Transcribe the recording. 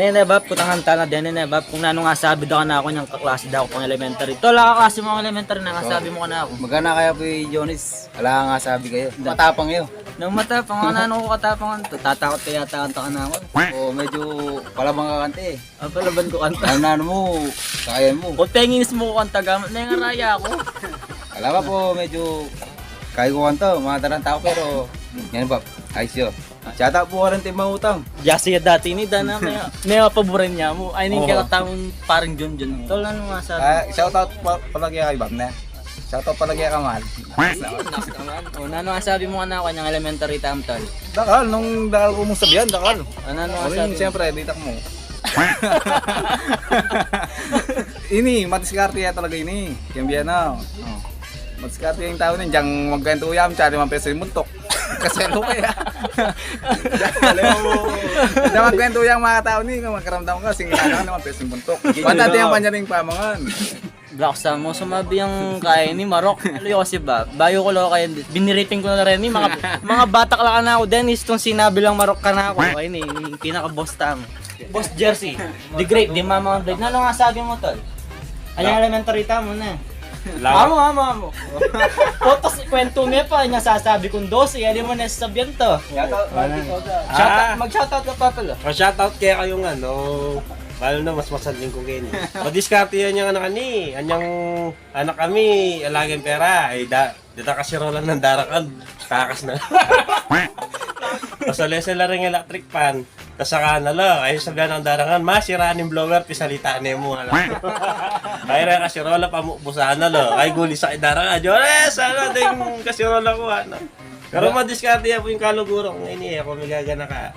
Nene bab, kutangan tala din nene bab. Kung nano nga sabi daw na ako niyang kaklase daw pang elementary. Tol, kaklase mo ang elementary na nga sabi mo ka na ako. Magana kaya po Jonis. Wala nga sabi kayo. Matapang yun. Nang matapang, ano ko katapangan to. Tatakot kaya kanta ka na ako. O medyo palabang kakante eh. Ang palaban ko kanta. Ano mo, kakayan mo. Kung penginis mo ko kanta gamit na yung raya ako. Alam ka po, medyo kaya ko kanta. Mga tarang tao pero yan ba, ayos yun. Shoutout po ka rin tayo mautang. Jasi ya dati ni Dana may paborin niya mo. I mean kaya tamang parang John. Tol, ano nga sabi? Shoutout palagi kay Bam na. Shoutout palagi kay Kamal. O, ano nga sabi mo ka na ako niyang elementary tam tol? Dakal, nung dakal ko mong sabihan, dakal. Ano nga Sabi sabi? siyempre, ditak mo. Ini, matiskarte ya talaga ini. Yung biyana. Matiskarte yung tao nun, diyang magkwento uyam, tsari man peso yung muntok. Kasi ano kaya? Diyang magkwento uyam mga tao ni, magkaramdam ka, singkana ka naman peso yung muntok. Pantati ang panyaring pamangan. Black Star mo, sumabi yung kaya ni Marok. Ano kasi ba? Bayo ko lang kayo. Binirating ko na rin ni mga batak lang na ako. Dennis, itong sinabi lang Marok ka na ako. Ay ni, pinaka-boss tam. Boss Jersey. The Great, di mama ang break. Ano nga sabi mo, tol? Ayang elementary tam mo na. Amo. Potos, kwento niya pa. Nasasabi kong 12. Alam mo na sasabihan to. Mag-shoutout ka pa pala. Shoutout kaya kayong ano, lalo na mas masaling ko kayo. Madiskarte yan yung anak ni. Anyang anak kami, alagin pera. Ay, dita kasi rolan ng darakan. Takas na. Pasali sila rin electric pan. Tapos saka na lang, ayun sabihan ng darangan, masiraan yung blower, pisalitaan niya mo. Ay rin kasi rola, pamubusahan na lang. Ay guli sa darangan, Jores, ano din kasi rola ko. Ano. Pero madiskarte yan po yung kalugurong. Ngayon ako, magagana ka.